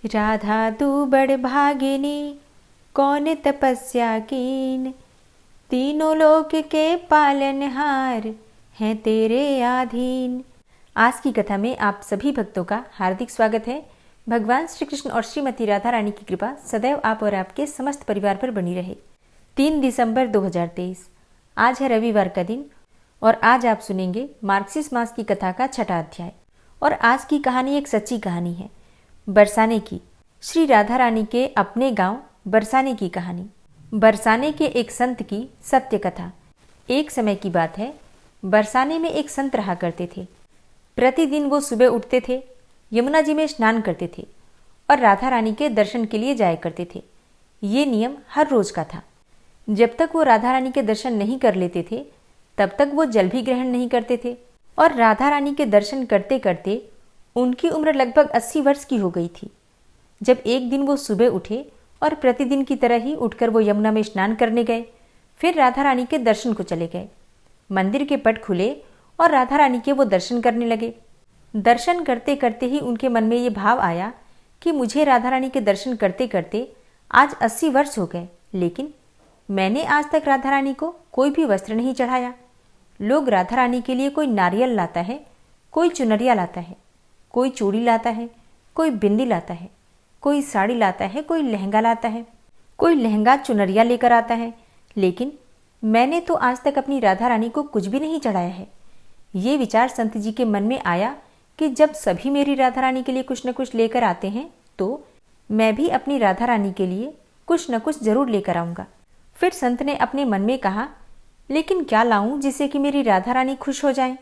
राधा तू बड़ भागिनी, कौन तपस्या कीन, तीनों लोक के पालनहार हैं तेरे अधीन। आज की कथा में आप सभी भक्तों का हार्दिक स्वागत है। भगवान श्री कृष्ण और श्रीमती राधा रानी की कृपा सदैव आप और आपके समस्त परिवार पर बनी रहे। 3 दिसंबर 2023 आज है रविवार का दिन और आज आप सुनेंगे मार्गशीर्ष मास की कथा का 6वां अध्याय। और आज की कहानी एक सच्ची कहानी है, बरसाने की। श्री राधा रानी के अपने गांव बरसाने की कहानी। बरसाने के एक संत की सत्य कथा। एक समय की बात है, बरसाने में एक संत रहा करते थे। प्रतिदिन वो सुबह उठते थे, यमुना जी में स्नान करते थे और राधा रानी के दर्शन के लिए जाया करते थे। ये नियम हर रोज का था। जब तक वो राधा रानी के दर्शन नहीं कर लेते थे तब तक वो जल भी ग्रहण नहीं करते थे। और राधा रानी के दर्शन करते करते उनकी उम्र लगभग 80 वर्ष की हो गई थी। जब एक दिन वो सुबह उठे और प्रतिदिन की तरह ही उठकर वो यमुना में स्नान करने गए, फिर राधा रानी के दर्शन को चले गए। मंदिर के पट खुले और राधा रानी के वो दर्शन करने लगे। दर्शन करते करते ही उनके मन में ये भाव आया कि मुझे राधा रानी के दर्शन करते करते आज 80 वर्ष हो गए, लेकिन मैंने आज तक राधा रानी को कोई भी वस्त्र नहीं चढ़ाया। लोग राधा रानी के लिए कोई नारियल लाता है, कोई चुनरिया लाता है, कोई चूड़ी लाता है, कोई बिंदी लाता है, कोई साड़ी लाता है, कोई लहंगा लाता है, कोई लहंगा चुनरिया लेकर आता है, लेकिन मैंने तो आज तक अपनी राधा रानी को कुछ भी नहीं चढ़ाया है। ये विचार संत जी के मन में आया कि जब सभी मेरी राधा रानी के लिए कुछ न कुछ लेकर आते हैं तो मैं भी अपनी राधा रानी के लिए कुछ न कुछ जरूर लेकर आऊँगा। फिर संत ने अपने मन में कहा, लेकिन क्या लाऊं जिससे कि मेरी राधा रानी खुश हो जाए।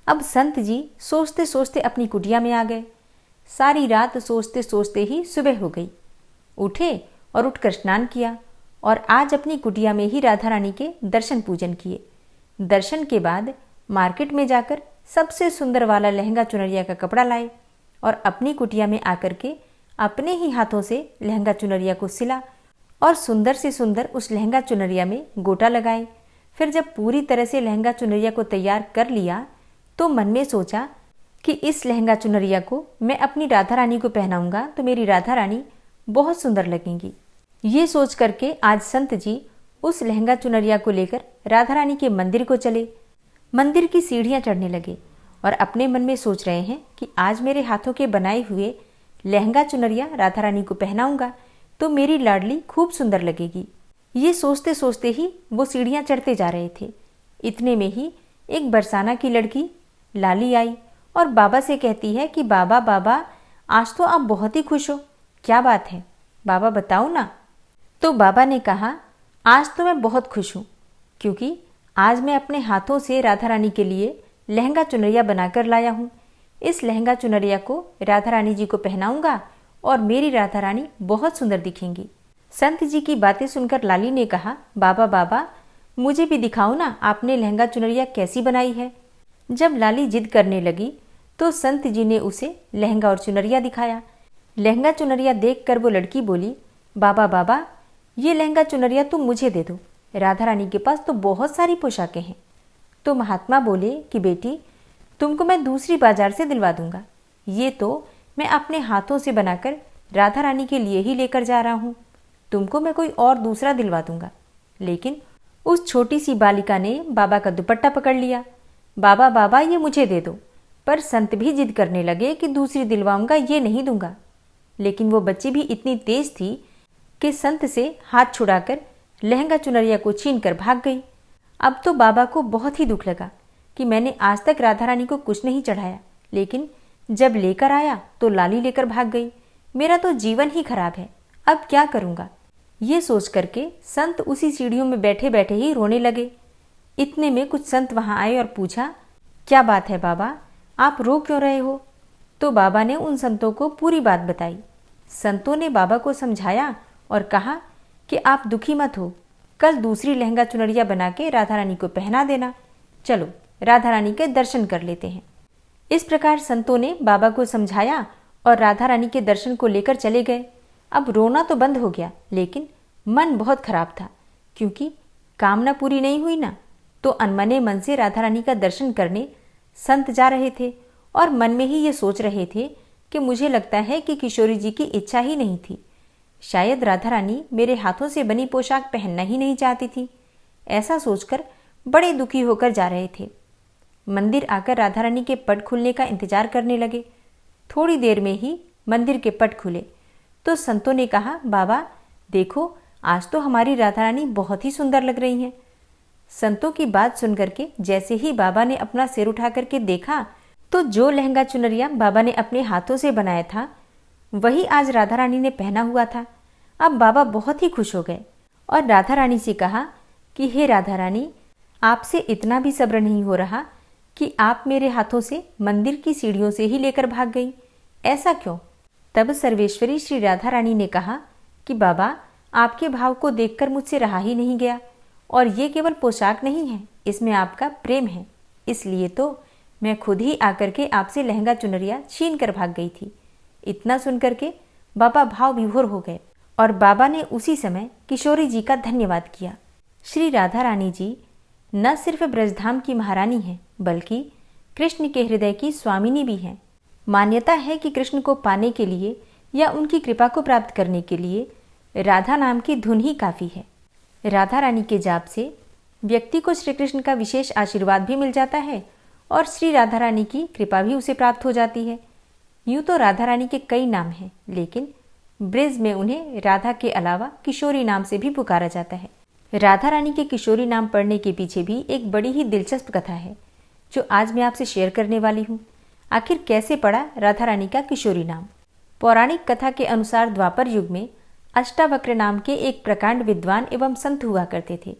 अब संत जी सोचते सोचते अपनी कुटिया में आ गए। सारी रात सोचते सोचते ही सुबह हो गई। उठे और उठकर स्नान किया और आज अपनी कुटिया में ही राधा रानी के दर्शन पूजन किए। दर्शन के बाद मार्केट में जाकर सबसे सुंदर वाला लहंगा चुनरिया का कपड़ा लाए और अपनी कुटिया में आकर के अपने ही हाथों से लहंगा चुनरिया को सिला और सुंदर से सुंदर उस लहंगा चुनरिया में गोटा लगाए। फिर जब पूरी तरह से लहंगा चुनरिया को तैयार कर लिया तो मन में सोचा कि इस लहंगा चुनरिया को मैं अपनी राधा रानी को पहनाऊंगा तो मेरी राधा रानी बहुत सुंदर लगेंगी। ये सोच करके आज संत जी उस लहंगा चुनरिया को लेकर राधा रानी के मंदिर को चले। मंदिर की सीढ़ियां चढ़ने लगे और अपने मन में सोच रहे हैं कि आज मेरे हाथों के बनाए हुए लहंगा चुनरिया राधा रानी को पहनाऊंगा तो मेरी लाडली खूब सुंदर लगेगी। ये सोचते सोचते ही वो सीढ़ियां चढ़ते जा रहे थे। इतने में ही एक बरसाना की लड़की लाली आई और बाबा से कहती है कि बाबा बाबा, आज तो आप बहुत ही खुश हो, क्या बात है बाबा बताओ ना। तो बाबा ने कहा, आज तो मैं बहुत खुश हूँ क्योंकि आज मैं अपने हाथों से राधा रानी के लिए लहंगा चुनरिया बनाकर लाया हूँ। इस लहंगा चुनरिया को राधा रानी जी को पहनाऊंगा और मेरी राधा रानी बहुत सुंदर दिखेंगी। संत जी की बातें सुनकर लाली ने कहा, बाबा बाबा मुझे भी दिखाओ ना, आपने लहंगा चुनरिया कैसी बनाई है। जब लाली जिद करने लगी तो संत जी ने उसे लहंगा और चुनरिया दिखाया। लहंगा चुनरिया देखकर वो लड़की बोली, बाबा बाबा ये लहंगा चुनरिया तुम मुझे दे दो, राधा रानी के पास तो बहुत सारी पोशाकें हैं। तो महात्मा बोले कि बेटी तुमको मैं दूसरी बाजार से दिलवा दूंगा, ये तो मैं अपने हाथों से बनाकर राधा रानी के लिए ही लेकर जा रहा हूँ, तुमको मैं कोई और दूसरा दिलवा दूंगा। लेकिन उस छोटी सी बालिका ने बाबा का दुपट्टा पकड़ लिया। बाबा बाबा ये मुझे दे दो। पर संत भी जिद करने लगे कि दूसरी दिलवाऊंगा, ये नहीं दूंगा। लेकिन वो बच्ची भी इतनी तेज थी कि संत से हाथ छुड़ाकर लहंगा चुनरिया को छीन कर भाग गई। अब तो बाबा को बहुत ही दुख लगा कि मैंने आज तक राधा रानी को कुछ नहीं चढ़ाया, लेकिन जब लेकर आया तो लाली लेकर भाग गई। मेरा तो जीवन ही खराब है, अब क्या करूंगा। ये सोच करके संत उसी सीढ़ियों में बैठे बैठे ही रोने लगे। इतने में कुछ संत वहां आए और पूछा, क्या बात है बाबा, आप रो क्यों रहे हो। तो बाबा ने उन संतों को पूरी बात बताई। संतों ने बाबा को समझाया और कहा कि आप दुखी मत हो, कल दूसरी लहंगा चुनरिया बना के राधा रानी को पहना देना, चलो राधा रानी के दर्शन कर लेते हैं। इस प्रकार संतों ने बाबा को समझाया और राधा रानी के दर्शन को लेकर चले गए। अब रोना तो बंद हो गया, लेकिन मन बहुत खराब था क्योंकि कामना पूरी नहीं हुई ना। तो अनमने मन से राधा रानी का दर्शन करने संत जा रहे थे और मन में ही ये सोच रहे थे कि मुझे लगता है कि किशोरी जी की इच्छा ही नहीं थी। शायद राधा रानी मेरे हाथों से बनी पोशाक पहनना ही नहीं चाहती थी। ऐसा सोचकर बड़े दुखी होकर जा रहे थे। मंदिर आकर राधा रानी के पट खुलने का इंतजार करने लगे। थोड़ी देर में ही मंदिर के पट खुले तो संतों ने कहा, बाबा देखो, आज तो हमारी राधा रानी बहुत ही सुंदर लग रही हैं। संतों की बात सुनकर के जैसे ही बाबा ने अपना सिर उठा करके देखा तो जो लहंगा चुनरिया बाबा ने अपने हाथों से बनाया था वही आज राधा रानी ने पहना हुआ था। अब बाबा बहुत ही खुश हो गए और राधा रानी से कहा कि हे राधा रानी, आपसे इतना भी सब्र नहीं हो रहा कि आप मेरे हाथों से मंदिर की सीढ़ियों से ही लेकर भाग गई, ऐसा क्यों? तब सर्वेश्वरी श्री राधा रानी ने कहा कि बाबा, आपके भाव को देखकर मुझसे रहा ही नहीं गया, और ये केवल पोशाक नहीं है, इसमें आपका प्रेम है। इसलिए तो मैं खुद ही आकर के आपसे लहंगा चुनरिया छीन कर भाग गई थी। इतना सुनकर के बाबा भाव विभोर हो गए और बाबा ने उसी समय किशोरी जी का धन्यवाद किया। श्री राधा रानी जी न सिर्फ ब्रजधाम की महारानी हैं, बल्कि कृष्ण के हृदय की स्वामिनी भी हैं। मान्यता है कि कृष्ण को पाने के लिए या उनकी कृपा को प्राप्त करने के लिए राधा नाम की धुन ही काफ़ी है। राधा रानी के जाप से व्यक्ति को श्री कृष्ण का विशेष आशीर्वाद भी मिल जाता है और श्री राधा रानी की कृपा भी उसे प्राप्त हो जाती है। यूँ तो राधा रानी के कई नाम हैं, लेकिन ब्रज में उन्हें राधा के अलावा किशोरी नाम से भी पुकारा जाता है। राधा रानी के किशोरी नाम पढ़ने के पीछे भी एक बड़ी ही दिलचस्प कथा है, जो आज मैं आपसे शेयर करने वाली हूँ। आखिर कैसे पड़ा राधा रानी का किशोरी नाम? पौराणिक कथा के अनुसार द्वापर युग में अष्टावक्र नाम के एक प्रकांड विद्वान एवं संत हुआ करते थे।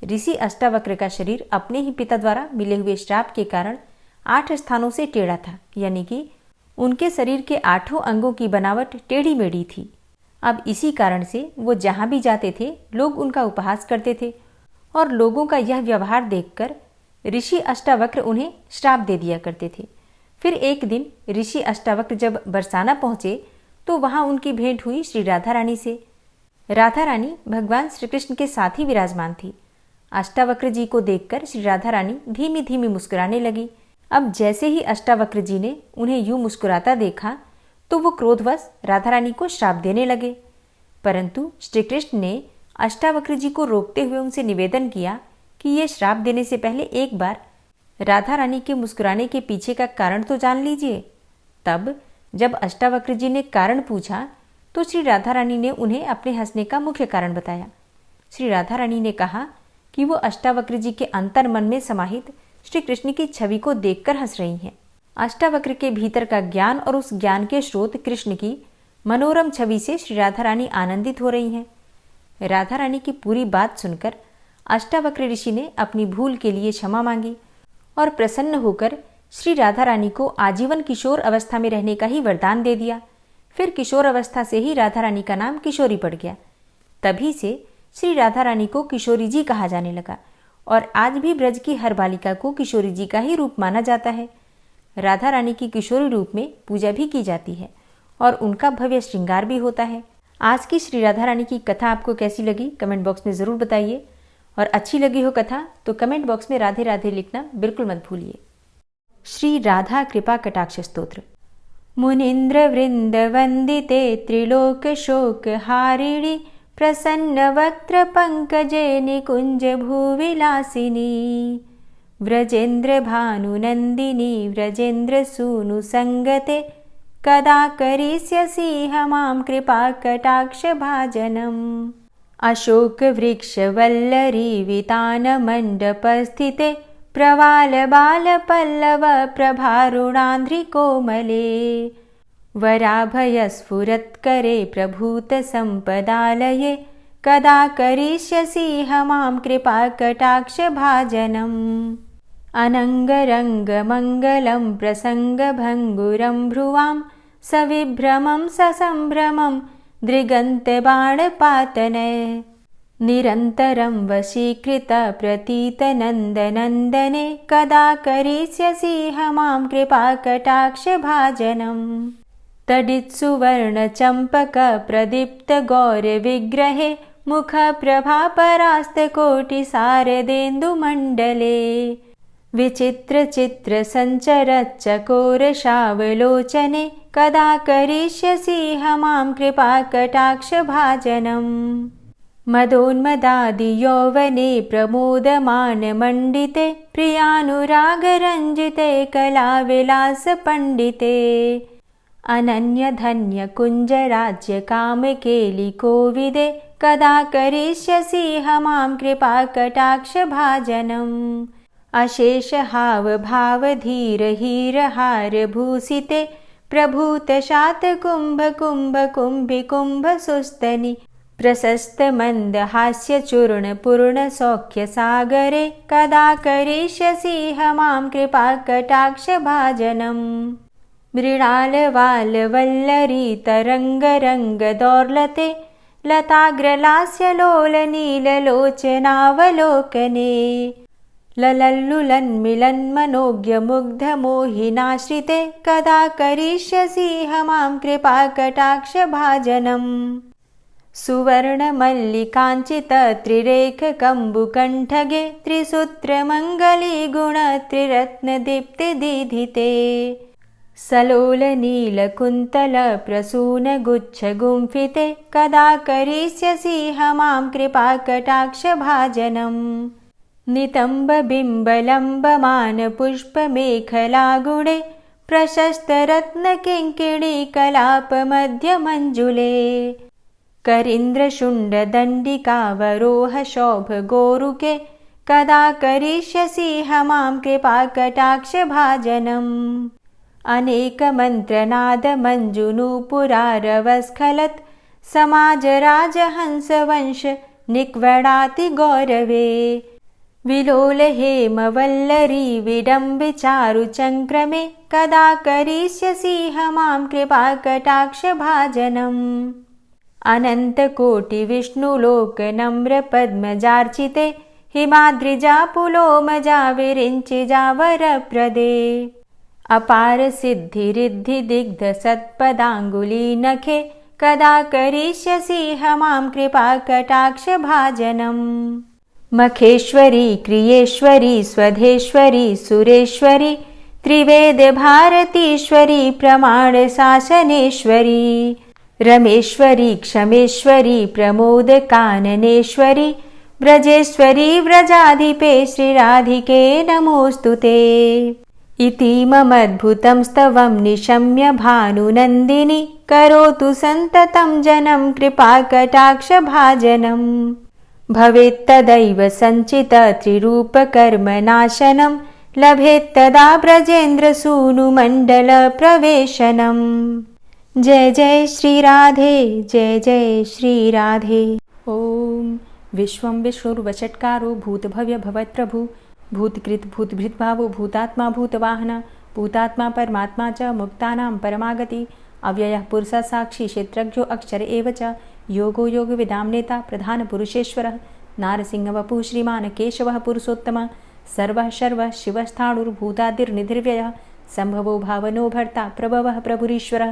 ऋषि अष्टावक्र का शरीर अपने ही पिता द्वारा मिले हुए श्राप के कारण 8 स्थानों से टेढ़ा था, यानी कि उनके शरीर के 8 अंगों की बनावट टेढ़ी मेढ़ी थी। अब इसी कारण से वो जहाँ भी जाते थे लोग उनका उपहास करते थे और लोगों का यह व्यवहार देखकर ऋषि अष्टावक्र उन्हें श्राप दे दिया करते थे। फिर एक दिन ऋषि अष्टावक्र जब बरसाना पहुँचे तो वहाँ उनकी भेंट हुई श्री राधा रानी से। राधा रानी भगवान श्री कृष्ण के साथ ही विराजमान थी। अष्टावक्र जी को देखकर श्री राधा रानी धीमी धीमी मुस्कुराने लगी। अब जैसे ही अष्टावक्र जी ने उन्हें यूं मुस्कुराता देखा तो वो क्रोधवश राधा रानी को श्राप देने लगे, परंतु श्री कृष्ण ने अष्टावक्र जी को रोकते हुए उनसे निवेदन किया कि ये श्राप देने से पहले एक बार राधा रानी के मुस्कुराने के पीछे का कारण तो जान लीजिए। तब जब अष्टावक्र जी ने कारण पूछा तो श्री राधा रानी ने उन्हें अपने हंसने का मुख्य कारण बताया। श्री राधा रानी ने कहा कि वो अष्टावक्र जी के अंतर मन में समाहित श्री कृष्ण की छवि को देखकर हंस रही हैं। अष्टावक्र के भीतर का ज्ञान और उस ज्ञान के स्रोत कृष्ण की मनोरम छवि से श्री राधा रानी आनंदित हो रही हैं। राधा रानी की पूरी बात सुनकर अष्टावक्र ऋषि ने अपनी भूल के लिए क्षमा मांगी और प्रसन्न होकर श्री राधा रानी को आजीवन किशोर अवस्था में रहने का ही वरदान दे दिया। फिर किशोर अवस्था से ही राधा रानी का नाम किशोरी पड़ गया। तभी से श्री राधा रानी को किशोरी जी कहा जाने लगा और आज भी ब्रज की हर बालिका को किशोरी जी का ही रूप माना जाता है। राधा रानी की किशोरी रूप में पूजा भी की जाती है और उनका भव्य श्रृंगार भी होता है। आज की श्री राधा रानी की कथा आपको कैसी लगी कमेंट बॉक्स में ज़रूर बताइए, और अच्छी लगी हो कथा तो कमेंट बॉक्स में राधे राधे लिखना बिल्कुल मत भूलिए। श्री राधा कृपा कटाक्ष स्तोत्र। मुनीन्द्र वृंद वंदिते त्रिलोक शोक हारिणी प्रसन्न वक्त्र पंकजे निकुंज भूविलासिनी व्रजेन्द्र भानुनंदिनी व्रजेन्द्र सूनु संगते कदा करिष्यसि मां कृपा कटाक्ष भाजनम्। अशोक वृक्ष वल्लरी वितान मंडपस्थिते प्रवाल बाल पल्लव प्रभारुणांध्रि कोमले वराभय स्फुरत्करे प्रभूत संपदालये कदा करिष्यसि मां कृपा कटाक्ष भाजनम्। अनंगरंग मंगलम प्रसंग भंगुरं भ्रुवां सविभ्रमं ससंभ्रमं दृगन्त बाणपातने निरन्तरं वशीकृत प्रतीत नन्दनन्दने कदा करिष्यसि मां कृपा कटाक्ष भाजनम्। तडित्सुवर्ण चम्पक प्रदीप्त गौर विग्रहे मुख प्रभा परास्त कोटि शारदेन्दु मण्डले विचित्रचित्रसञ्चरच्चकोरशावलोचने कदा करिष्यसि मां कृपाकटाक्षभाजनम्। मदोन्मदादियौवने प्रमोदमानमण्डिते प्रियानुरागरञ्जिते कलाविलासपण्डिते अनन्यधन्यकुञ्जराज्यकामकेलिकोविदे कदा करिष्यसि मां कृपाकटाक्षभाजनम्। अशेषहावभावधीरहीरहारभूषिते प्रभूतशातकुम्भकुम्भकुम्भिकुम्भसुस्तनि प्रशस्तमन्दहास्यचूर्णपूर्णसौख्यसागरे कदा करिष्यसि मां कृपाकटाक्षभाजनम्। मृणालवालवल्लरीतरङ्गरङ्गदौर्लते लताग्रलास्यलोलनीललोचनावलोकने ललल्लुलन्मिलन्मनोज्ञमुग्धमोहिनाश्रिते कदा करिष्यसि मां कृपाकटाक्षभाजनम्। सुवर्णमल्लिकाञ्चितत्रिरेखकम्बुकण्ठगे त्रिसूत्रमङ्गलीगुणत्रिरत्नदीप्तिदीधिते सलोलनीलकुन्तलप्रसूनगुच्छगुम्फिते कदा करिष्यसि मां कृपाकटाक्षभाजनम्। नितम्बबिम्बलम्बमानपुष्पमेखलागुणे प्रशस्तरत्नकिङ्किणीकलापमध्यमञ्जुले करीन्द्रशुण्डदण्डिकावरोहशोभगोरुके कदा करिष्यसि मां कृपाकटाक्षभाजनम्। अनेकमन्त्रनादमञ्जुनूपुरारवस्खलत् समाजराजहंसवंश निक्वडातिगौरवे विलोलहेमवल्लरी विडम्बिचारुचङ्क्रमे कदा करिष्यसि मां कृपाकटाक्षभाजनम्। अनन्तकोटिविष्णुलोकनम्रपद्मजार्चिते हिमाद्रिजापुलोमजाविरिञ्चिजावरप्रदे अपारसिद्धिरिद्धिदिग्धसत्पदाङ्गुलीनखे कदा करिष्यसि मां कृपाकटाक्षभाजनम्। मखेश्वरी क्रियेश्वरी स्वधेश्वरी सुरेश्वरी त्रिवेदभारतीश्वरी प्रमाणशासनेश्वरी रमेश्वरी क्षमेश्वरी प्रमोदकाननेश्वरी व्रजेश्वरी व्रजाधिपे श्रीराधिके नमोऽस्तुते। इतीममद्भुतं स्तवं निशम्य भानुनन्दिनी करोतु सन्ततं जनं कृपाकटाक्षभाजनम्। भवेत्तदैव सञ्चितत्रिरूपकर्मनाशनं लभेत्तदा ब्रजेन्द्रसूनुमण्डलप्रवेशनम्। जय जय श्रीराधे जय जय श्रीराधे। ॐ विश्वं विष्णुर्वषट्कारो भूतभव्यभवत्प्रभु भूतकृत भूतभृद्भावो भूतात्मा भूतवाहन भूतात्मा परमात्मा च मुक्तानां परमागति अव्ययः पुरुषः साक्षी क्षेत्रज्ञो अक्षर एव च योगो योगविदां नेता प्रधानपुरुषेश्वरः नारसिंहवपुः श्रीमान् केशवः पुरुषोत्तमः सर्वः शर्वः शिवस्थाणुर्भूतादिर्निधिर्व्ययः सम्भवो भावनो भर्ता प्रभवः प्रभुरीश्वरः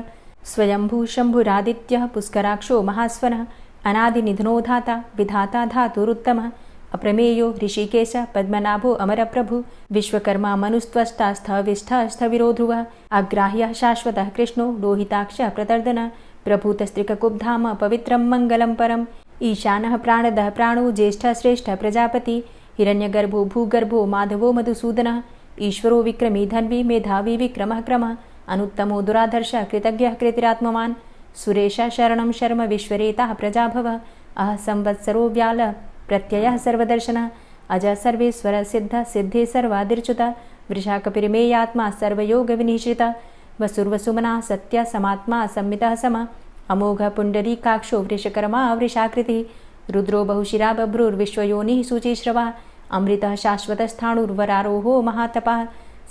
स्वयंभू शम्भुरादित्यः पुष्कराक्षो महास्वनः अनादिनिधनो धाता विधाता धातुरुत्तमः अप्रमेयो ऋषिकेश पद्मनाभो अमरप्रभु विश्वकर्मा मनुस्त्वष्टा स्थविष्ठः स्थविरो ध्रुवः अग्राह्यः शाश्वतः कृष्णो लोहिताक्षः प्रतर्दनः प्रभूतस्त्रिककुब्धाम पवित्रं मङ्गलं परम् ईशानः प्राणदः प्राणो ज्येष्ठः श्रेष्ठः प्रजापति हिरण्यगर्भो भूगर्भो माधवो मधुसूदनः ईश्वरो विक्रमी धन्वी मेधावी विक्रमः क्रमः अनुत्तमो दुराधर्षः कृतज्ञः कृतिरात्मवान् सुरेशः शरणं शर्म विश्वरेताः प्रजाभवः अह संवत्सरो व्याल प्रत्ययः सर्वदर्शनः अजः सर्वेश्वर सिद्ध सिद्धे सर्वादिर्च्युतः वृषाकपिर्मेयात्मा सर्वयोगविनिश्रितः वसुर्वसुमना सत्य समात्मा संमितः समः अमोघ पुण्डरीकाक्षो वृषकर्मा वृषाकृतिः रुद्रो बहुशिरा बभ्रुर्विश्वयोनिः शुचिश्रवः अमृतः शाश्वतस्थाणुर्वरारोहो महातपः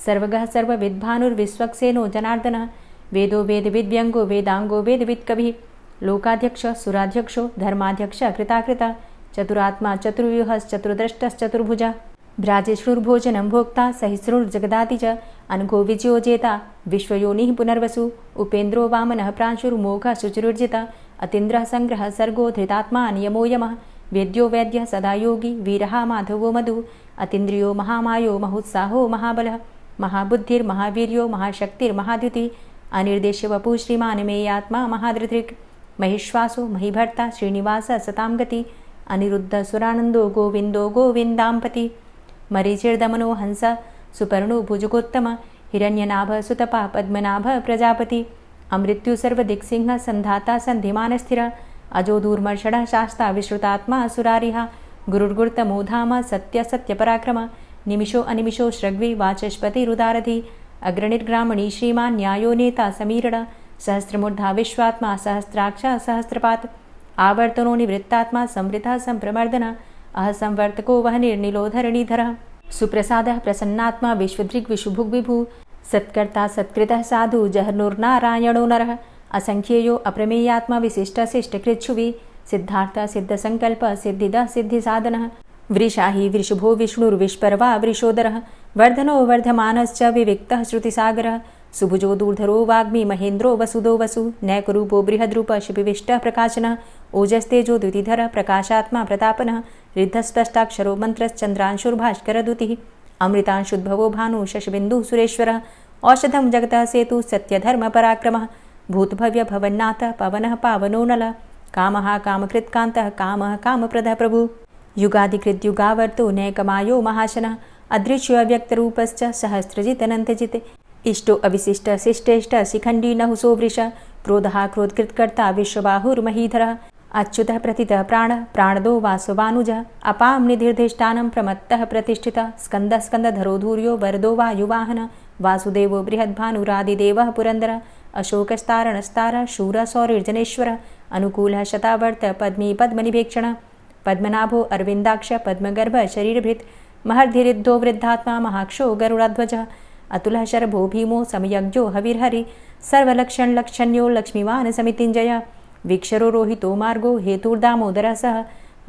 सर्वगः सर्वविद्भानुर्विश्वक्सेनो जनार्दनः वेदो वेदविद्व्यङ्गो वेदाङ्गो वेदवित्कविः लोकाध्यक्षः सुराध्यक्षो धर्माध्यक्षः कृताकृतः चतुरात्मा चतुर्व्यूहश्चतुर्द्रष्टश्चतुर्भुजः भ्राजेष्णुर्भोजनं भोक्ता सहिष्णुर्जगदाति च अनघो विजयो जेता विश्वयोनिः पुनर्वसु उपेन्द्रो वामनः प्रांशुर्मोघः शुचिरुर्जितः अतीन्द्रः सङ्ग्रहः सर्गो धृतात्मा नियमो यमः वेद्यो वैद्यः सदा योगी वीरः माधवो मधु अतीन्द्रियो महामायो महोत्साहो महाबलः महाबुद्धिर्महावीर्यो महाशक्तिर्महाद्युति अनिर्देश्य वपुः श्रीमान् मेयात्मा महाधृतिर् महिश्वासो महीभर्ता श्रीनिवास सतां गति अनिरुद्ध सुरानन्दो गोविन्दो गोविन्दाम्पति मरीचिर्दमनो हंस सुपर्णो भुजगोत्तम हिरण्यनाभ सुतपा पद्मनाभ प्रजापति अमृत्यु सर्वदिक्सिंह संधाता संधिमान स्थिर अजो दूर्मर्षण शास्ता विश्रुतात्मा सुरारिहा गुरुर्गुर्तमो धाम सत्य सत्यपराक्रम निमिषो अनिमिषो श्रग्वी वाचस्पतिरुदारधि अग्रणिर्ग्रामणी श्रीमान् न्यायो नेता समीरण सहस्रमूर्धा विश्वात्मा सहस्राक्ष सहस्रपात् आवर्तनो निवृत्तात्मा संवृतः संप्रमर्दन अहसंवर्तको वहनिर्निलोधरणीधरः सुप्रसादः प्रसन्नात्मा विश्वदृग् विशुभुग्विभु सत्कर्ता सत्कृतः साधु जहनुर्नारायणो नरः असंख्येयो अप्रमेयात्मा विशिष्टशिष्टकृच्छुवि सिद्धार्थ सिद्धसंकल्प सिद्धिदः सिद्धिसाधनः वृषाहि वृषभो विष्णुर्विष्पर्वा वृषोदरः वर्धनो वर्धमानश्च विविक्तः श्रुतिसागरः सुभुजो दूर्धरो वाग्मी महेन्द्रो वसुदो वसु नैकरूपो बृहद्रूप शिपिविष्टः प्रकाशनः ओजस्तेजो द्युतिधर प्रकाशात्मा प्रतापनः रिद्धस्पष्टाक्षरो मन्त्रश्चन्द्रांशुर्भास्करद्युतिः अमृतांशुद्भवो भानु शशबिन्दुः सुरेश्वरः औषधं जगतः सेतु सत्यधर्मपराक्रमः भूतभव्य भवन्नाथ पवनः पावनो नलः कामः कामकृत्कान्तः कामः कामप्रदः प्रभु युगादिकृद्युगावर्तो नैकमायो महाशनः अदृश्यो अव्यक्तरूपश्च सहस्रजितनन्तजित् इष्टो अविशिष्ट शिष्टेष्ट शिखण्डी नहुसो वृष क्रोधः क्रोधकृत्कर्ता विश्वबाहुर्महीधरः अच्युतः प्रतितः प्राणः प्राणदो वासवानुजः अपां निधिर्धिष्ठानं प्रमत्तः प्रतिष्ठितः स्कन्दः स्कन्दधरो धूर्यो वरदो वायुवाहनः वासुदेवो बृहद्भानुरादिदेवः पुरन्दरः अशोकस्तारणस्तारः शूरः सौरिर्जनेश्वरः अनुकूलः शतावर्त पद्मी पद्मनिभेक्षणः पद्मनाभो अरविन्दाक्ष पद्मगर्भ शरीरभृत् महर्धिरिद्धो वृद्धात्मा महाक्षो गरुडाध्वजः अतुलः शरभो भीमो समयज्ञो हविर्हरि सर्वलक्षणलक्षण्यो लक्ष्मीवान् समितिञ्जयः वीक्षरो रोहितो मार्गो हेतुर्दामोदरः सः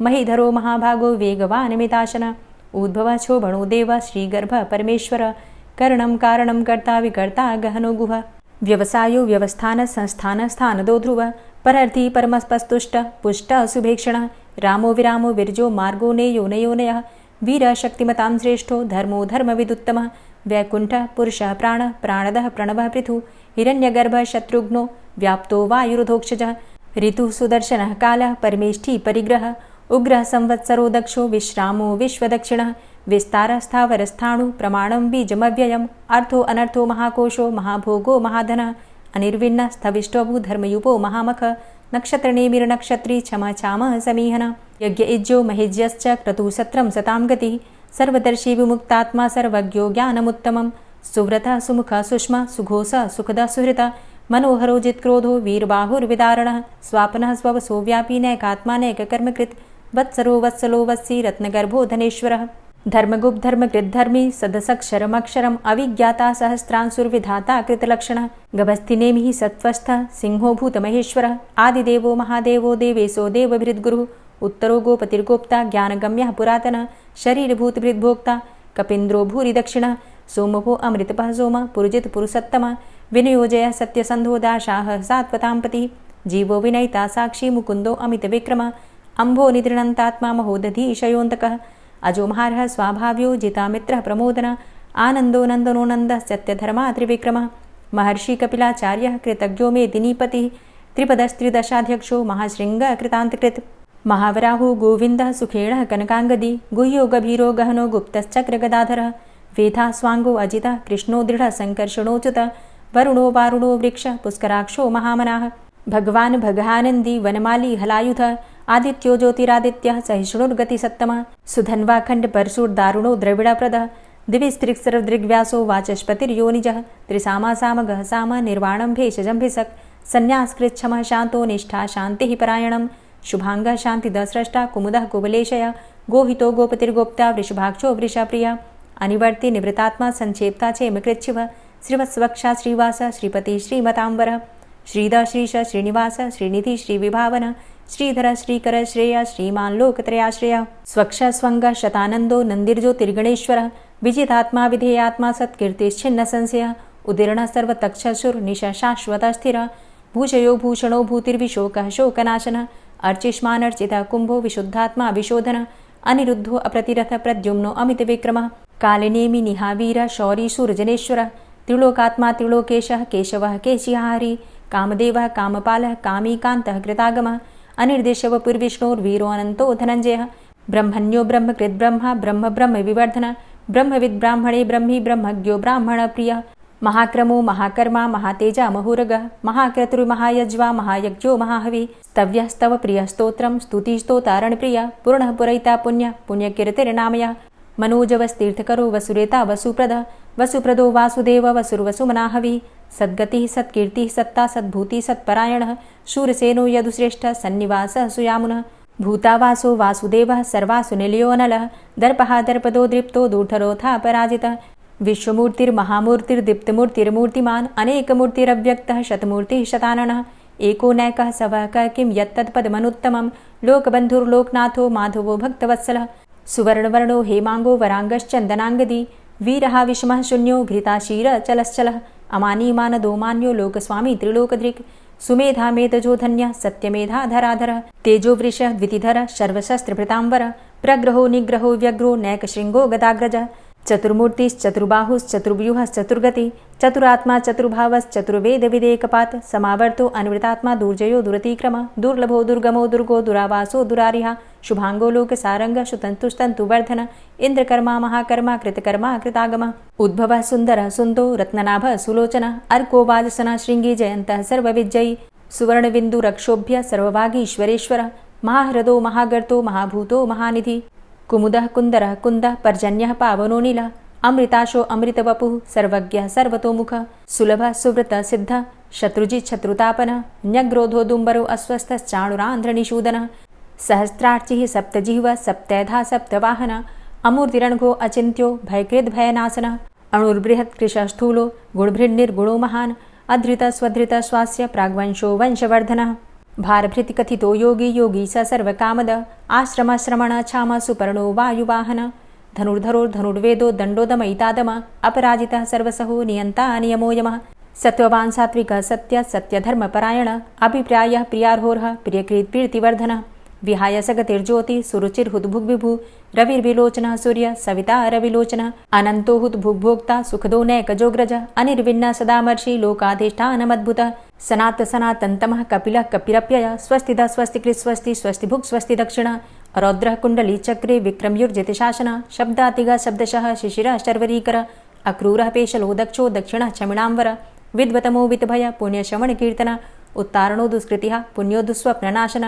महीधरो महाभागो वेगवान् मिताशनः उद्भवः क्षोभणो देवः श्रीगर्भः परमेश्वरः करणं कारणं कर्ता विकर्ता गहनो गुहः व्यवसायो व्यवस्थान संस्थान स्थानदो ध्रुवः परर्थी परमस्पस्तुष्टः पुष्टः सुभेक्षणः रामो विरामो विरजो मार्गो नेयो नयोनयः वीरः शक्तिमतां श्रेष्ठो धर्मो धर्मविदुत्तमः वैकुण्ठः पुरुषः प्राणः प्राणदः प्रणवः पृथुः हिरण्यगर्भः शत्रुघ्नो व्याप्तो वायुरुधोक्षजः ऋतुः सुदर्शनः कालः परमेष्ठी परिग्रहः उग्रः संवत्सरो दक्षो विश्रामो विश्वदक्षिणः विस्तारस्थावरस्थाणु प्रमाणं बीजमव्ययम् अर्थो अनर्थो महाकोशो महाभोगो महाधनः अनिर्विण्णः स्थविष्टोभू धर्मयुपो महामख नक्षत्रनेमिर्नक्षत्री क्षमा चामः समीहनः यज्ञ इज्यो महेज्यश्च क्रतुः सत्रं सतां गतिः सर्वदर्शी विमुक्तात्मा सर्वज्ञो ज्ञानमुत्तमं सुव्रतः सुमुखः सुष्मा सुघोषः सुखदः सुहृतः मनोहरो जित्क्रोधो वीरबाहुर्विदारणः स्वापनः स्ववसो व्यापी नैकात्मा नैककर्मकृत् वत्सरो वत्सलो वत्सी रत्नगर्भो धनेश्वरः धर्मगुप्त धर्मकृद्धर्मी सदसक्षरमक्षरम् अविज्ञाता सहस्रांशुर्विधाता कृतलक्षणः गभस्तिनेमिः सत्त्वस्थः सिंहो भूतमहेश्वरः आदिदेवो महादेवो देवेशो देवभृद्गुरुः उत्तरो गोपतिर्गोप्ता ज्ञानगम्यः पुरातनः शरीरभूतभृद्भोक्ता कपीन्द्रो भूरि दक्षिणः सोमभो अमृतपः सोमः पुरुजित पुरुषोत्तमः विनियोजयः सत्यसन्धो दाशाः सात्वताम्पतिः जीवो विनयिता साक्षी मुकुन्दो अमितविक्रमः अम्भो निद्रणन्तात्मा महोदधीशयोऽन्तकः अजोमहारः स्वाभाव्यो जितामित्रः प्रमोदनः आनन्दो नन्दनो नन्दः सत्यधर्मा त्रिविक्रमः महर्षि कपिलाचार्यः कृतज्ञो मेदिनीपतिः त्रिपदस्त्रिदशाध्यक्षो महाशृङ्गः कृतान्तकृत् महावराहो गोविन्दः सुखेणः कनकाङ्गदी गुह्यो गभीरो गहनो गुप्तश्चक्रगदाधरः वेधा स्वाङ्गो अजितः कृष्णो दृढः सङ्कर्षणोच्युतः वरुणो वारुणो वृक्षः पुष्कराक्षो महामनाः भगवान् भगानन्दी वनमाली हलायुधः आदित्यो ज्योतिरादित्यः सहिष्णुर्गतिसत्तमः सुधन्वाखण्ड परशुर्दारुणो द्रविडप्रदः दिविस्त्रिक्सर्वदृग्व्यासो वाचस्पतिर्योनिजः त्रिसामा सामगः साम निर्वाणं भेषजं भिषक् संन्यासकृच्छमः शान्तो निष्ठा शान्तिः परायणं शुभाङ्गः शान्तिदस्रष्टा कुमुदः कुवलेशयः गोहितो गोपतिर्गोप्ता वृषभाक्षो वृषाप्रियः अनिवर्ति निवृतात्मा संक्षेप्ता चेमकृच्छिवः श्रीवत्सवक्षा श्रीवास श्रीपति श्रीमताम्बरः श्रीधर श्रीश श्रीनिवास श्रीनिधि श्रीविभावन श्रीधर श्रीकर श्रेय श्रीमान् लोकत्रयाश्रयः स्वक्ष स्वङ्ग शतानन्दो नन्दिर्ज्योतिर्गणेश्वरः विजितात्मा विधेयात्मा सत्कीर्तिश्छिन्न संशयः उदीर्णः सर्वतक्षशुर्निश शाश्वतः स्थिरः भूषयो भूषणो भूतिर्विशोकः शोकनाशनः अर्चिष्मानर्चितः कुम्भो विशुद्धात्मा विशोधनः अनिरुद्धो अप्रतिरथ प्रद्युम्नो अमित विक्रमः कालनेमि निहावीर शौरी शूरजनेश्वरः त्रिलोकात्मा त्रिलोकेशः केशवः केशिहारी कामदेवः कामपालः कामीकान्तः कृतागमः अनिर्देशव पुर्विष्णोर्वीरो अनन्तो धनञ्जयः ब्रह्मण्यो ब्रह्मकृद्ब्रह्मा ब्रह्म ब्रह्म विवर्धन ब्रह्मविद् ब्राह्मणे ब्रह्मी ब्रह्मज्ञो ब्राह्मणप्रियः महाक्रमो महाकर्मा महातेजा महोरगः महाक्रतुर्महायज्वा महायज्ञो महाहवि स्तव्यः स्तव प्रियः स्तोत्रं स्तुतिस्तोतारणप्रियः पूर्णः पुरैता पुण्यः पुण्यकीर्तिर्नामयः मनोजवस्तीर्थकरो वसुरेता वसुप्रदः वसुप्रदो वासुदेव वसुर्वसुमनाहवि सद्गतिः सत्कीर्तिः सत्ता सद्भूतिः सत्परायणः शूरसेनो यदुश्रेष्ठः सन्निवासः सुयामुनः भूतावासो वासुदेवः सर्वासु निलयो नलः दर्पः दर्पदो दृप्तो दूर्धरोऽथा पराजितः विश्वमूर्तिर्महामूर्तिर्दीप्तमूर्तिर्मूर्तिमान् अनेकमूर्तिरव्यक्तः शतमूर्तिः शताननः एको नैकः सवकः किं यत्तत्पदमनुत्तमं लोकबन्धुर्लोकनाथो माधवो भक्तवत्सलः सुवर्णवर्णो हेमांगो वरांगश्चन्दनांगदी वीरः विषमः शून्यो घृताशीरचलश्चलः अमानीमानदो मान्यो लोकस्वामी त्रिलोकदृक् सुमेधा मेधजो धन्यः सत्यमेधा धराधरः तेजो वृषः द्वितिधरः सर्वशस्त्रभृताम्बरः प्रग्रहो निग्रहो व्यग्रो नैकशृङ्गो गदाग्रजः चतुर्मूर्तिश्चतुर्बाहुश्चतुर्व्यूहश्चतुर्गति चतुरात्मा चतुर्भावश्चतुर्वेदविदेकपात् समावर्तो अन्वृतात्मा दुर्जयो दुरतिक्रमः दुर्लभो दुर्गमो दुर्गो दुरावासो दुरारिहा शुभांगो लोकसारंगः शुतन्तुस्तन्तुवर्धन इन्द्रकर्मा महाकर्मा कृतकर्मा कृतागमः उद्भवः सुन्दरः सुन्दो रत्ननाभः सुलोचनः अर्को वाजसनः शृङ्गी जयन्तः सर्वविजयी सुवर्णबिन्दुरक्षोभ्य सर्वभागीश्वरेश्वरः महाह्रदो महागर्तो महाभूतो महानिधि कुमुदः कुन्दरः कुन्दः पर्जन्यः पावनो नीलः अमृताशो अमृतवपुः सर्वज्ञः सर्वतोमुखः सुलभः सुव्रतः सिद्धः शत्रुजित् शत्रुतापनः न्यग्रोधो दुम्बरो अस्वस्थश्चाणुरान्ध्रनिषूदनः सहस्रार्चिः सप्तजिह्वः सप्तैधा सप्तवाहनः अमूर्तिरणघो अचिन्त्यो भयकृद्भयनाशनः अणुर्बृहत् कृशस्थूलो गुणभृन्निर्गुणो महान् अधृतः स्वधृतः स्वास्य प्राग्वंशो वंशवर्धनः भारभृतिकथितो योगी योगी स सर्वकामद आश्रमश्रमण क्षाम सुपर्णो वायुवाहन धनुर्धरोर्धनुर्वेदो दण्डोदमयितादम अपराजितः सर्वसहो नियन्ता नियमो यमः सत्त्ववान् सात्विकः सत्य सत्यधर्मपरायण अभिप्रायः प्रियार्होर्ह प्रियकृत्प्रीतिवर्धनः विहाय सगतिर्ज्योति सुरुचिर्हुद्भुग्विभु रविर्विलोचनः सूर्य सविता रविलोचनः अनन्तो हुद्भुग्भोक्ता सुखदो नैकजोग्रज अनिर्विण्ण सदामर्षि लोकाधिष्ठानमद्भुतः सनात सनातन्तमः कपिलः कपिरप्यय स्वस्तिदः स्वस्तिकृत् स्वस्ति स्वस्तिभुक् स्वस्ति दक्षिणः रौद्रः कुण्डली चक्रे विक्रमयुर्जितशासनः शब्दातिगः शब्दशः शिशिरः शर्वरीकर अक्रूरः पेशलो दक्षो दक्षिणः क्षमिणाम्बर विद्वतमो वितभय पुण्यश्रवणकीर्तन उत्तारणो दुष्कृतिः पुण्यो दुःस्वप्ननाशन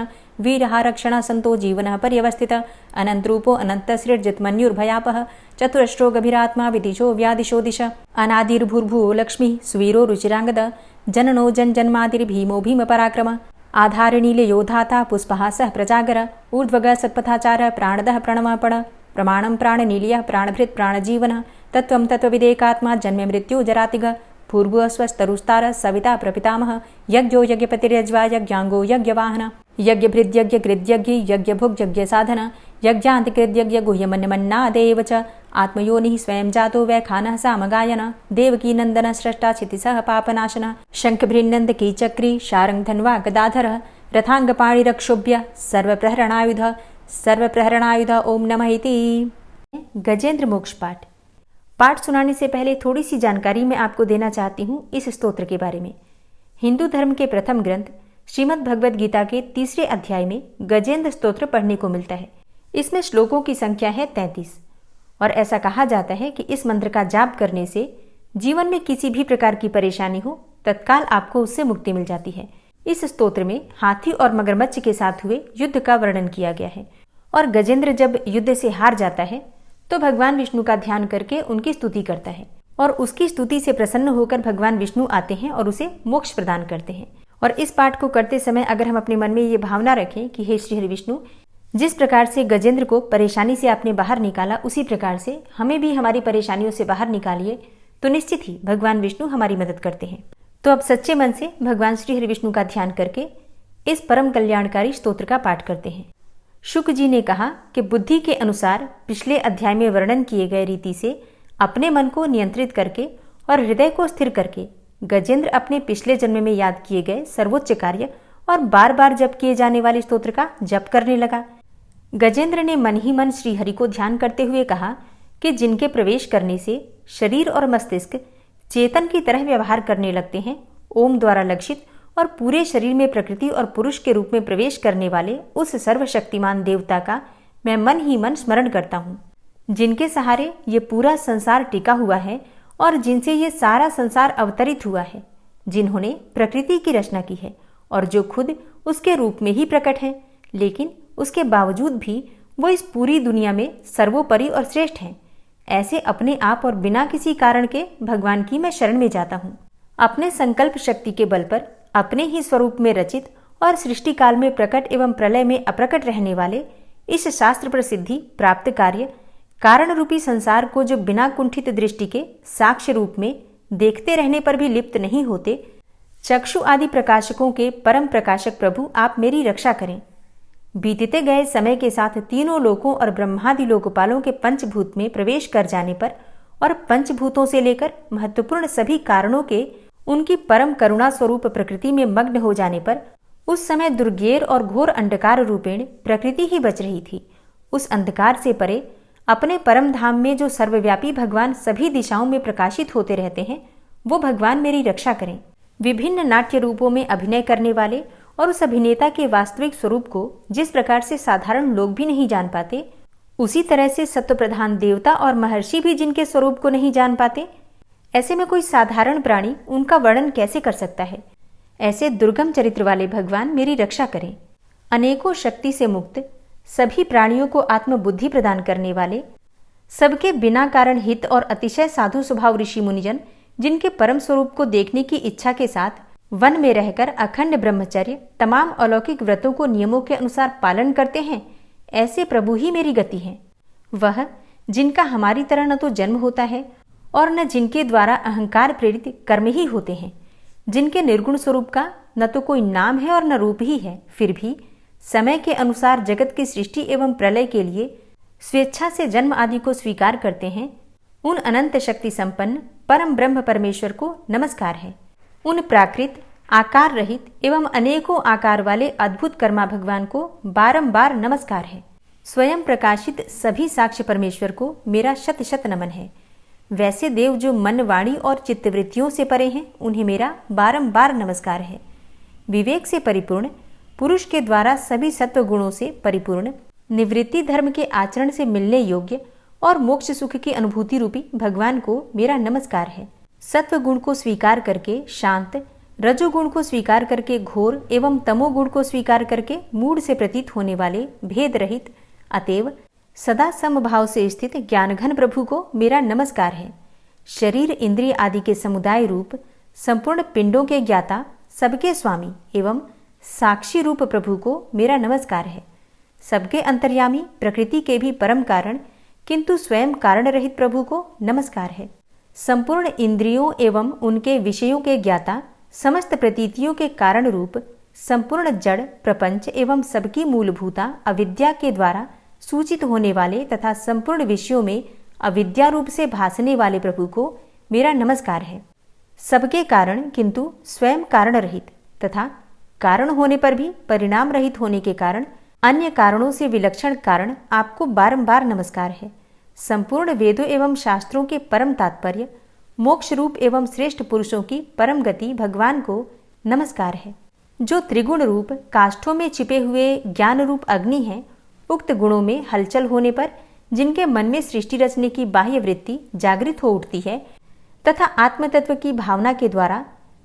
वीरः रक्षणः सन्तो जीवनः पर्यवस्थितः अनन्तरूपो अनन्तसृर्जितमन्युर्भयापः चतुरश्रो गभीरात्मा विदिशो व्यादिशो दिश अनादिर्भूर्भुवो लक्ष्मीः सुवीरो रुचिराङ्गद जननो जन्मादिर्भीमो भीमपराक्रम आधारनीलयोधाता पुष्पहासः प्रजागर ऊर्ध्वगः सत्पथाचारः प्राणदः प्रणवपण प्रमाणं प्राणनीलयः प्राणभृत् प्राणजीवनः तत्त्वं तत्त्वविदेकात्मा जन्म मृत्यु जरातिगः भूर्भुवः स्वस्तरुस्तार सविता प्रपितामह यज्ञो यज्ञपतिर्यज्वा यज्ञांगो यज्ञवाहन यज्ञभृद्यज्ञकृद्यज्ञ यज्ञभुग्यज्ञसाधन यज्ञान्तकृद्यज्ञ गुह्यमन्यमन्नादेव च आत्मयोनिः स्वयं जातो वैखानः सामगायन देवकी नन्दन स्रष्टा क्षितिसः पापनाशन शङ्खभृन्नन्दकी चक्री शारङ्गधन्वा गदाधरः रथाङ्गपाणिरक्षोभ्य सर्वप्रहरणायुध ओम नमः इति। गजेंद्र मोक्ष पाठ। पाठ सुनाने से पहले थोड़ी सी जानकारी मैं आपको देना चाहती हूँ इस स्तोत्र के बारे में। हिंदू धर्म के प्रथम ग्रंथ श्रीमद् भगवद गीता के 3 अध्याय में गजेंद्र स्तोत्र पढ़ने को मिलता है। इसमें श्लोकों की संख्या है 33 और ऐसा कहा जाता है कि इस मंत्र का जाप करने से जीवन में किसी भी प्रकार की परेशानी हो तत्काल आपको उससे मुक्ति मिल जाती है। इस स्तोत्र में हाथी और मगरमच्छ के साथ हुए युद्ध का वर्णन किया गया है और गजेंद्र जब युद्ध से हार जाता है तो भगवान विष्णु का ध्यान करके उनकी स्तुति करता है और उसकी स्तुति से प्रसन्न होकर भगवान विष्णु आते हैं और उसे मोक्ष प्रदान करते हैं। और इस पाठ को करते समय अगर हम अपने मन में ये भावना रखें कि हे श्री हरि विष्णु, जिस प्रकार से गजेंद्र को परेशानी से आपने बाहर निकाला उसी प्रकार से हमें भी हमारी परेशानियों से बाहर निकालिए, तो निश्चित ही भगवान विष्णु हमारी मदद करते हैं। तो अब सच्चे मन से भगवान श्री हरि विष्णु का ध्यान करके इस परम कल्याणकारी स्तोत्र का पाठ करते हैं। शुक जी ने कहा कि बुद्धि के अनुसार पिछले अध्याय में वर्णन किए गए रीति से अपने मन को नियंत्रित करके और हृदय को स्थिर करके गजेंद्र अपने पिछले जन्म में याद किए गए सर्वोच्च कार्य और बार बार जप किए जाने वाले स्तोत्र का जप करने लगा। गजेंद्र ने मन ही मन श्रीहरि को ध्यान करते हुए कहा कि जिनके प्रवेश करने से शरीर और मस्तिष्क चेतन की तरह व्यवहार करने लगते हैं, ओम द्वारा लक्षित और पूरे शरीर में प्रकृति और पुरुष के रूप में प्रवेश करने वाले उस सर्वशक्तिमान देवता का मैं मन ही मन स्मरण करता हूँ, जिनके सहारे ये पूरा संसार टिका हुआ है और जिनसे ये सारा संसार अवतरित हुआ है, जिन्होंने प्रकृति की रचना की है और जो खुद उसके रूप में ही प्रकट है, लेकिन उसके बावजूद भी वो इस पूरी दुनिया में सर्वोपरि और श्रेष्ठ हैं। ऐसे अपने आप और बिना किसी कारण के भगवान की मैं शरण में जाता हूँ। अपने संकल्प शक्ति के बल पर अपने ही स्वरूप में रचित और सृष्टि काल में प्रकट एवं प्रलय में अप्रकट रहने वाले इस शास्त्र प्रसिद्धि प्राप्त कार्य कारण रूपी संसार को जो बिना कुंठित दृष्टि के साक्ष्य रूप में देखते रहने पर भी लिप्त नहीं होते, चक्षु आदि प्रकाशकों के परम प्रकाशक प्रभु आप मेरी रक्षा करें। बीतते गए समय के साथ तीनों लोकों और ब्रह्मादि लोकपालों के पंचभूत में प्रवेश कर जाने पर और पंचभूतों से लेकर महत्वपूर्ण सभी कारणों के उनकी परम करुणा स्वरूप प्रकृति में मग्न हो जाने पर उस समय दुर्गेर और घोर अंधकार रूपेण प्रकृति ही बच रही थी। उस अंधकार से परे अपने परम धाम में जो सर्वव्यापी भगवान सभी दिशाओं में प्रकाशित होते रहते हैं, वो भगवान मेरी रक्षा करें। विभिन्न नाट्य रूपों में अभिनय करने वाले और उस अभिनेता के वास्तविक स्वरूप को जिस प्रकार से साधारण लोग भी नहीं जान पाते, उसी तरह से सत्व प्रधान देवता और महर्षि भी जिनके स्वरूप को नहीं जान पाते, ऐसे में कोई साधारण प्राणी उनका वर्णन कैसे कर सकता है। ऐसे दुर्गम चरित्र वाले भगवान मेरी रक्षा करें। अनेकों शक्ति से मुक्त, सभी प्राणियों को आत्मबुद्धि प्रदान करने वाले, सबके बिना कारण हित और अतिशय साधु स्वभाव ऋषि मुनिजन जिनके परम स्वरूप को देखने की इच्छा के साथ वन में रहकर अखंड ब्रह्मचर्य तमाम अलौकिक व्रतों को नियमों के अनुसार पालन करते हैं, ऐसे प्रभु ही मेरी गति है। वह जिनका हमारी तरह न तो जन्म होता है और न जिनके द्वारा अहंकार प्रेरित कर्म ही होते हैं, जिनके निर्गुण स्वरूप का न तो कोई नाम है और न रूप ही है, फिर भी समय के अनुसार जगत की सृष्टि एवं प्रलय के लिए स्वेच्छा से जन्म आदि को स्वीकार करते हैं, उन अनंत शक्ति संपन्न परम ब्रह्म परमेश्वर को नमस्कार है। उन प्राकृत आकार रहित एवं अनेकों आकार वाले अद्भुत कर्मा भगवान को बारंबार नमस्कार है। स्वयं प्रकाशित सभी साक्ष्य परमेश्वर को मेरा शत शत नमन है। वैसे देव जो मन वाणी और चित्तवृत्तियों से परे हैं, उन्हें मेरा बारंबार नमस्कार है। विवेक से परिपूर्ण, पुरुष के द्वारा सभी सत्व गुणों से परिपूर्ण, निवृत्ति धर्म के आचरण से मिलने योग्य और मोक्ष सुख की अनुभूति रूपी भगवान को मेरा नमस्कार है। सत्व गुण को स्वीकार करके शांत, रजोगुण को स्वीकार करके घोर एवं तमोगुण को स्वीकार करके मूढ़ से प्रतीत होने वाले भेद रहित, अतएव सदा समभाव से स्थित ज्ञानघन प्रभु को मेरा नमस्कार है। शरीर इंद्रिय आदि के समुदाय रूप संपूर्ण पिंडों के ज्ञाता, सबके स्वामी एवं साक्षी रूप प्रभु को मेरा नमस्कार है। सबके अंतर्यामी, प्रकृति के भी परम कारण किंतु स्वयं कारण रहित प्रभु को नमस्कार है। संपूर्ण इंद्रियों एवं उनके विषयों के ज्ञाता, समस्त प्रतीतियों के कारण रूप संपूर्ण जड़ प्रपंच एवं सबकी मूलभूता अविद्या के द्वारा सूचित होने वाले तथा संपूर्ण विषयों में अविद्या रूप से भासने वाले प्रभु को मेरा नमस्कार है। सबके कारण किंतु स्वयं कारण रहित तथा कारण होने पर भी परिणाम रहित होने के कारण अन्य कारणों से विलक्षण कारण आपको बारंबार नमस्कार है। संपूर्ण वेदों एवं शास्त्रों के परम तात्पर्य, मोक्ष रूप एवं श्रेष्ठ पुरुषों की परम गति भगवान को नमस्कार है। जो त्रिगुण रूप काष्ठों में छिपे हुए ज्ञान रूप अग्नि है, उक्त गुणों में हलचल होने पर जिनके मन में सृष्टि रचने की बाह्य वृत्ति जागृत हो उठती है तथा आत्मतत्व की भावना के द्वारा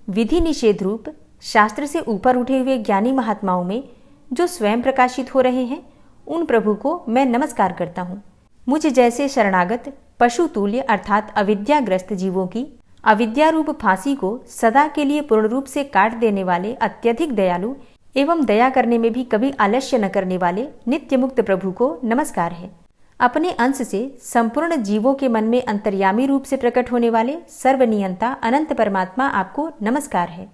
विधि निषेध रूप शास्त्र से ऊपर उठे हुए ज्ञानी महात्माओं में जो स्वयं प्रकाशित हो रहे हैं, उन प्रभु को मैं नमस्कार करता हूँ। मुझ जैसे शरणागत पशु तुल्य अर्थात अविद्याग्रस्त जीवों की अविद्या रूप फांसी को सदा के लिए पूर्ण रूप से काट देने वाले अत्यधिक दयालु एवं दया करने में भी कभी आलस्य न करने वाले नित्य मुक्त प्रभु को नमस्कार है। अपने अंश से संपूर्ण जीवों के मन में अंतर्यामी रूप से प्रकट होने वाले सर्वनियंता अनंत परमात्मा आपको नमस्कार है।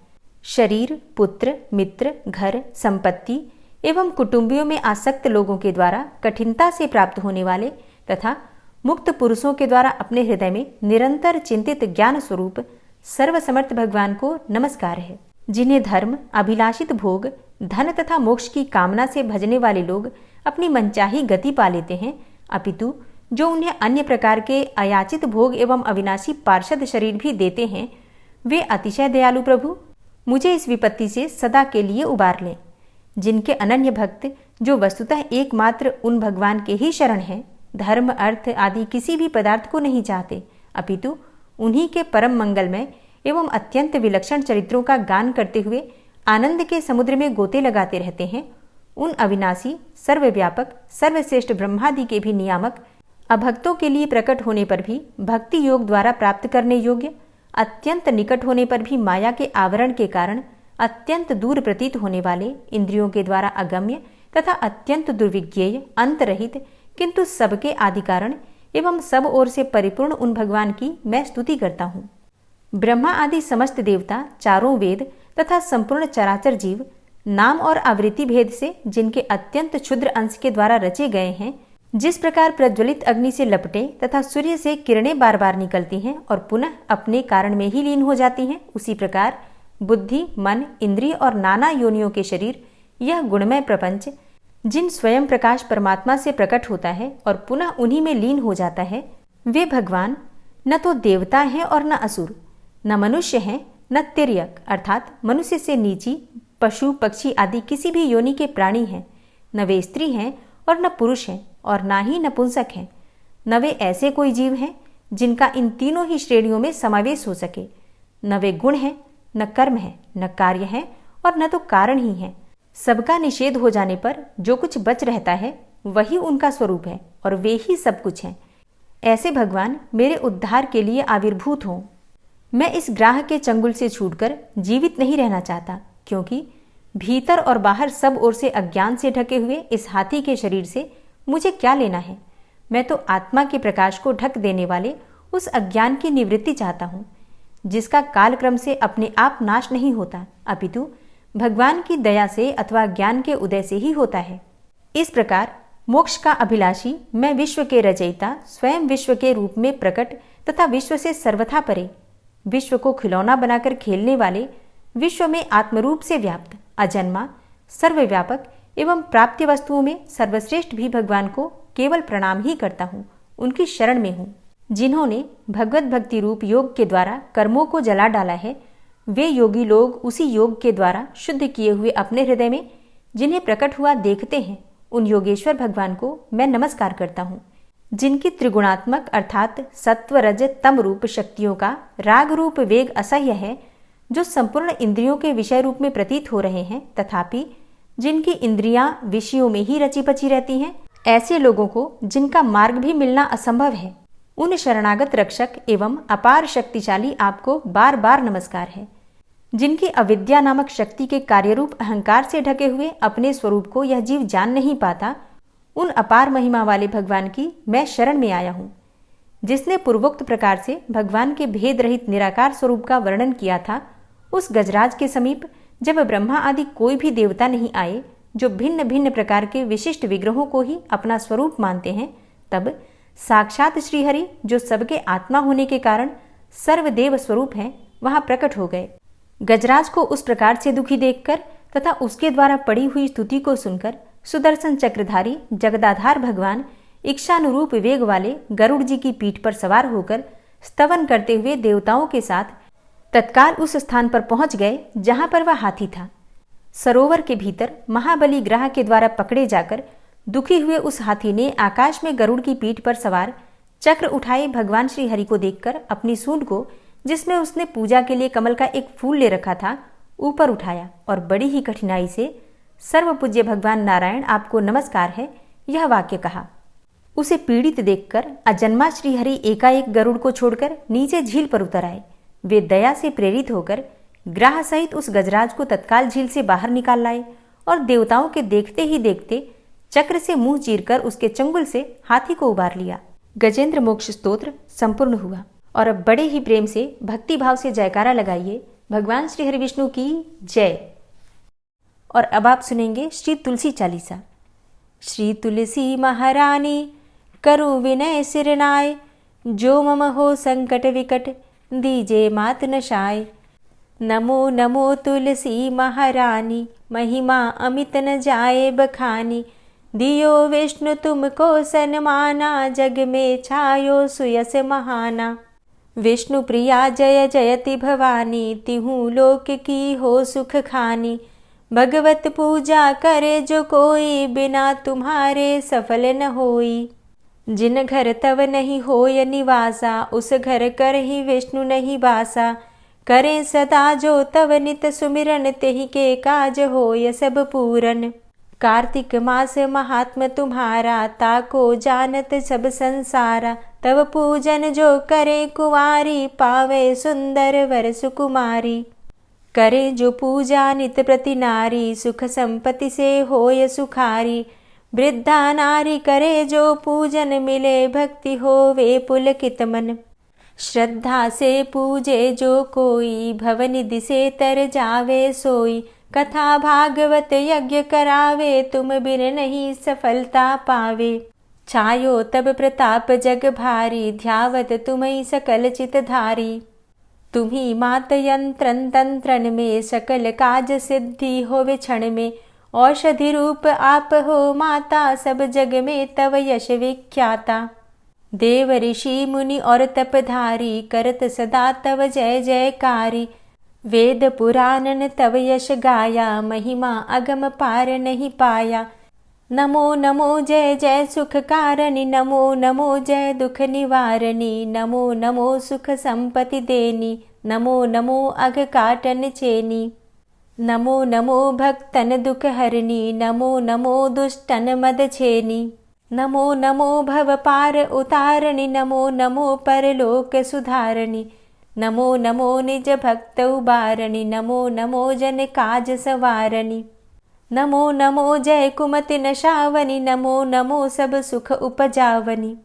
शरीर, पुत्र, मित्र, घर, संपत्ति एवं कुटुंबियों में आसक्त लोगों के द्वारा कठिनता से प्राप्त होने वाले तथा मुक्त पुरुषों के द्वारा अपने हृदय में निरंतर चिंतित ज्ञान स्वरूप सर्वसमर्थ भगवान को नमस्कार है। जिन्हें धर्म, अभिलाषित भोग, धन तथा मोक्ष की कामना से भजने वाले लोग अपनी मनचाही गति पा लेते हैं, अपितु जो उन्हें अन्य प्रकार के अयाचित भोग एवं अविनाशी पार्षद शरीर भी देते हैं, वे अतिशय दयालु प्रभु मुझे इस विपत्ति से सदा के लिए उबार लें। जिनके अनन्य भक्त जो वस्तुतः एकमात्र उन भगवान के ही शरण हैं, धर्म अर्थ आदि किसी भी पदार्थ को नहीं चाहते, अपितु उन्हीं के परम मंगलमय एवं अत्यंत विलक्षण चरित्रों का गान करते हुए आनंद के समुद्र में गोते लगाते रहते हैं, उन अविनाशी सर्वव्यापक सर्वश्रेष्ठ ब्रह्मादि के भी नियामक अभक्तों के लिए प्रकट होने पर भी भक्ति योग द्वारा प्राप्त करने योग्य, अत्यंत निकट होने पर भी माया के आवरण के कारण अत्यंत दूर प्रतीत होने वाले, इंद्रियों के द्वारा अगम्य तथा अत्यंत दुर्विज्ञेय अंतरहित किंतु सबके आदि कारण एवं सब ओर से परिपूर्ण उन भगवान की मैं स्तुति करता हूँ। ब्रह्मा आदि समस्त देवता, चारों वेद तथा संपूर्ण चराचर जीव नाम और आवृत्ति भेद से जिनके अत्यंत क्षुद्र अंश के द्वारा रचे गए हैं, जिस प्रकार प्रज्वलित अग्नि से लपटे तथा सूर्य से किरणें बार बार निकलती हैं और पुनः अपने कारण में ही लीन हो जाती हैं, उसी प्रकार बुद्धि, मन, इंद्रिय और नाना योनियों के शरीर, यह गुणमय प्रपंच जिन स्वयं प्रकाश परमात्मा से प्रकट होता है और पुनः उन्हीं में लीन हो जाता है, वे भगवान न तो देवता हैं और न असुर, न मनुष्य हैं न तिर्यक अर्थात मनुष्य से नीची, पशु पक्षी आदि किसी भी योनि के प्राणी हैं, न वे स्त्री हैं और न पुरुष हैं और ना ही नपुंसक हैं, न वे ऐसे कोई जीव हैं जिनका इन तीनों ही श्रेणियों में समावेश हो सके, न वे गुण हैं, न कर्म है, न कार्य है और न तो कारण ही है। सबका निषेध हो जाने पर जो कुछ बच रहता है वही उनका स्वरूप है और वे ही सब कुछ हैं। ऐसे भगवान मेरे उद्धार के लिए आविर्भूत हों। मैं इस ग्राह के चंगुल से छूटकर जीवित नहीं रहना चाहता, क्योंकि भीतर और बाहर सब ओर से अज्ञान से ढके हुए इस हाथी के शरीर से मुझे क्या लेना है। मैं तो आत्मा के प्रकाश को ढक देने वाले उस अज्ञान की निवृत्ति चाहता हूँ, जिसका कालक्रम से अपने आप नाश नहीं होता, अपितु भगवान की दया से अथवा ज्ञान के उदय से ही होता है। इस प्रकार मोक्ष का अभिलाषी मैं विश्व के रचयिता, स्वयं विश्व के रूप में प्रकट तथा विश्व से सर्वथा परे, विश्व को खिलौना बनाकर खेलने वाले, विश्व में आत्मरूप से व्याप्त, अजन्मा, सर्वव्यापक एवं प्राप्य वस्तुओं में सर्वश्रेष्ठ भी भगवान को केवल प्रणाम ही करता हूँ, उनकी शरण में हूँ। जिन्होंने भगवत भक्ति रूप योग के द्वारा कर्मों को जला डाला है, वे योगी लोग उसी योग के द्वारा शुद्ध किए हुए अपने हृदय में जिन्हें प्रकट हुआ देखते हैं, उन योगेश्वर भगवान को मैं नमस्कार करता हूँ। जिनकी त्रिगुणात्मक अर्थात सत्व रज तम रूप शक्तियों का राग रूप वेग असह्य है, जो संपूर्ण इंद्रियों के विषय रूप में प्रतीत हो रहे हैं, तथापि जिनकी इंद्रियां विषयों में ही रची पची रहती हैं, ऐसे लोगों को जिनका मार्ग भी मिलना असंभव है, उन शरणागत रक्षक एवं अपार शक्तिशाली आपको बार बार नमस्कार है। जिनकी अविद्या नामक शक्ति के कार्यरूप अहंकार से ढके हुए अपने स्वरूप को यह जीव जान नहीं पाता, उन अपार महिमा वाले भगवान की मैं शरण में आया हूँ। जिसने पूर्वोक्त प्रकार से भगवान के भेद रहित निराकार स्वरूप का वर्णन किया था, उस गजराज के समीप जब ब्रह्मा आदि कोई भी देवता नहीं आए, जो भिन्न भिन्न प्रकार के विशिष्ट विग्रहों को ही अपना स्वरूप मानते हैं, तब साक्षात श्रीहरि, जो सबके आत्मा होने के कारण सर्वदेव स्वरूप हैं, वहां प्रकट हो गए। गजराज को उस प्रकार से दुखी देखकर तथा उसके द्वारा पड़ी हुई स्तुति को सुनकर सुदर्शन चक्रधारी जगदाधार भगवान इच्छानुरूप वेग वाले गरुड़ जी की पीठ पर सवार होकर स्तवन करते हुए देवताओं के साथ तत्काल उस स्थान पर पहुंच गए जहां पर वह हाथी था। सरोवर के भीतर महाबली ग्रह के द्वारा पकड़े जाकर दुखी हुए उस हाथी ने आकाश में गरुड़ की पीठ पर सवार चक्र उठाए भगवान श्री हरि को देखकर अपनी सूंड को, जिसमें उसने पूजा के लिए कमल का एक फूल ले रखा था, ऊपर उठाया और बड़ी ही कठिनाई से सर्वपूज्य भगवान नारायण आपको नमस्कार है, यह वाक्य कहा। उसे पीड़ित देखकर अजन्मा श्रीहरि एकाएक गरुड़ को छोड़कर नीचे झील पर उतर आए। वे दया से प्रेरित होकर ग्राह सहित उस गजराज को तत्काल झील से बाहर निकाल लाए और देवताओं के देखते ही देखते चक्र से मुंह चीरकर उसके चंगुल से हाथी को उबार लिया। गजेंद्र मोक्ष स्तोत्र संपूर्ण हुआ। और अब बड़े ही प्रेम से भक्ति भाव से जयकारा लगाइए भगवान श्री हरि विष्णु की जय। और अब आप सुनेंगे श्री तुलसी चालीसा। श्री तुलसी महारानी करो विनय सिरनाय, जो मम हो संकट विकट दीजे मात नशाय। नमो नमो तुलसी महारानी, महिमा अमित न जाए बखानी। दियो विष्णु तुमको सन्माना, जग में छायो सुयस महाना। विष्णु प्रिया जय जयति भवानी, तिहु लोक की हो सुख खानी। भगवत पूजा करे जो कोई, बिना तुम्हारे सफल न होई। जिन घर तव नहीं होय निवासा, उस घर कर ही विष्णु नहीं बासा। करें सदा जो तव नित सुमिरन, तेहि के काज होय सब पूरन। कार्तिक मास महात्म तुम्हारा, ताको जानत सब संसारा। तव पूजन जो करे कुंवारी, पावे सुंदर वर सुकुमारी। करे जो पूजा नित प्रति नारी, सुख संपत्ति से होय सुखारी। वृद्धा नारी करे जो पूजन, मिले भक्ति होवे पुलकित मन। श्रद्धा से पूजे जो कोई, भवनिधि से तर जावे सोई। कथा भागवत यज्ञ करावे, तुम बिन नहीं सफलता पावे। छायो तब प्रताप जग भारी, ध्यावत तुम्हीं सकल चित धारी। तुम्ही मात यंत्रन तंत्रन में, सकल काज सिद्धि होवे क्षण में। औषधि रूप आप हो माता, सब जग में तव यश विख्याता। देव ऋषि मुनि और तपधारी, करत सदा तव जय जयकारी। वेद पुराणन तव यश गाया, महिमा अगम पार नहीं पाया। नमो नमो जय जय सुख कारणी, नमो नमो जय दुख निवारणी। नमो नमो सुख संपत्ति देनी, नमो नमो अघ काटन चेनी। नमो नमो भक्तन दुख हरणी, नमो नमो दुष्टन मद छेनी। नमो नमो भव पार उतारणी, नमो नमो परलोक सुधारणी। नमो नमो निज भक्त उबारणी, नमो नमो जन काज सवारणी। नमो नमो जय कुमति नशावनी, नमो नमो सब सुख उपजावनी।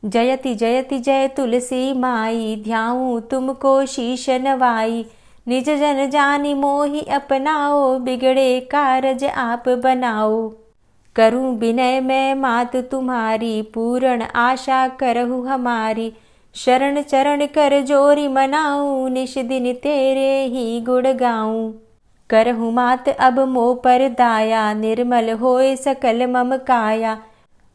जयति जयति जय तुलसी माई, ध्याऊं तुमको शीश नवाई। निज जन जानी मोहि अपनाओ, बिगड़े कारज आप बनाओ। करूं विनय मैं मात तुम्हारी, पूर्ण आशा करहु हमारी। शरण चरण कर जोरी मनाऊं, निश दिन तेरे ही गुण गाऊं। करहु मात अब मोह पर दाया, निर्मल होए सकल मम काया।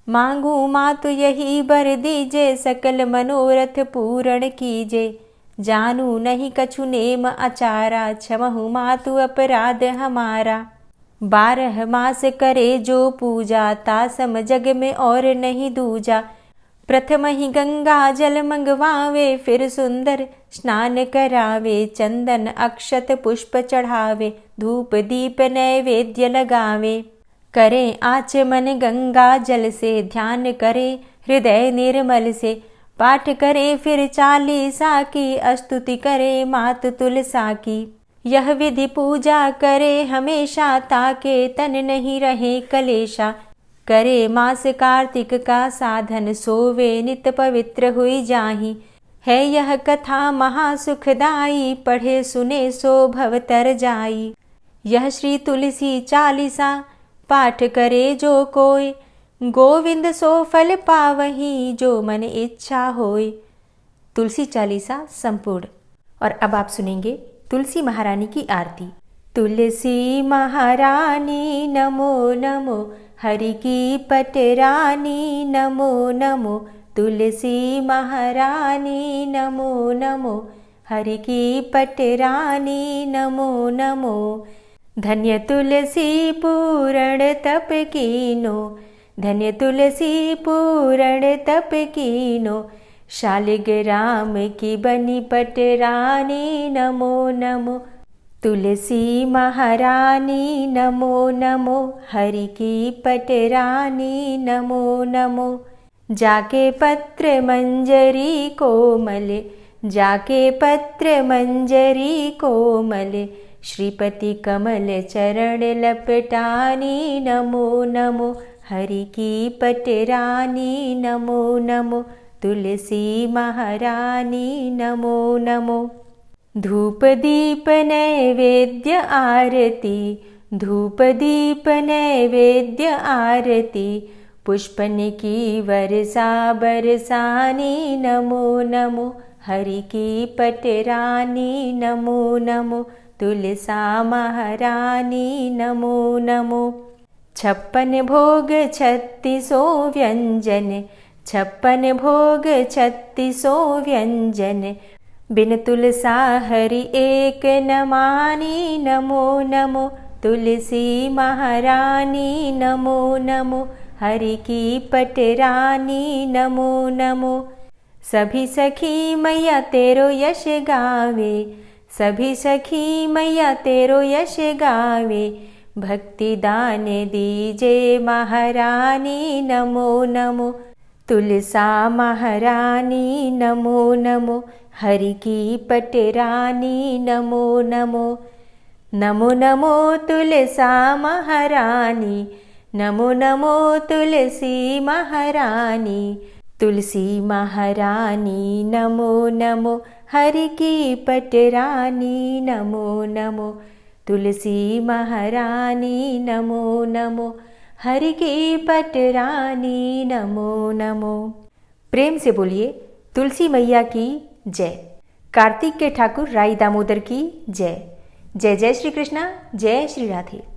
मांगू मातु यही बर दीजे, सकल मनोरथ पूर्ण कीजे। जानू नहीं कछु नेम आचारा, क्षमहु मातु अपराध हमारा। 12 मास करे जो पूजा, तासम जग में और नहीं दूजा। प्रथम ही गंगा जल मंगवावे, फिर सुंदर स्नान करावे। चंदन अक्षत पुष्प चढ़ावे, धूप दीप नैवेद्य लगावे। करें आचमन गंगा जल से, ध्यान करे हृदय निर्मल से। पाठ करे फिर 40 की, स्तुति करे मात तुलसा की। यह विधि पूजा करे हमेशा, ताके तन नहीं रहे कलेशा। करे मास कार्तिक का साधन, सोवे नित पवित्र हुई जाहि। है यह कथा महासुखदाई, पढ़े सुने सो भव तर जाई। यह श्री तुलसी 40 पाठ करे जो कोय, गोविंद सो फल पावही, जो मन इच्छा होय। तुलसी 40 संपूर्ण। और अब आप सुनेंगे तुलसी महारानी की आरती। तुलसी महारानी नमो नमो, हरि की पटरानी नमो नमो। तुलसी महारानी नमो नमो, हरि की पटरानी नमो नमो। धन्य तुलसी पूर्ण तप कीनो, धन्य तुलसी पूर्ण तप कीनो। शालिग्राम की बनी पटरानी नमो नमो। तुलसी महारानी नमो नमो, हरि की पटरानी नमो नमो। जाके पत्र मंजरी कोमल, जाके पत्र मंजरी कोमल। श्रीपति कमल चरण लपटानी नमो नमो, हरि की पटरानी नमो नमो। तुलसी महारानी नमो नमो। धूप दीप नैवेद्य आरती, धूप दीप नैवेद्य आरती। पुष्पन की वर्षा बरसानी नमो नमो, हरि की पटरानी नमो नमो। तुलसा महारानी नमो नमो। 56 भोग 36 व्यंजन, 56 भोग 36 व्यंजन, बिन तुलसा हरि एक न मानी। नमो नमो तुलसी महारानी, नमो नमो हरि की पटरानी, नमो नमो। सभी सखी मैया तेरो यश गावे, सभी सखी मैया तेरो यश गावे, भक्ति दान दीजे महारानी, नमो नमो तुलसा महारानी, नमो नमो हरि की पटरानी, नमो नमो। नमो नमो तुलसा महारानी, नमो नमो तुलसी महारानी, तुलसी महारानी, नमो नमो हरि की पटरानी, नमो नमो तुलसी महारानी, नमो नमो हरि की पटरानी, नमो नमो। प्रेम से बोलिए तुलसी मैया की जय। कार्तिक के ठाकुर राई दामोदर की जय। जय जय श्री कृष्णा, जय श्री राधे।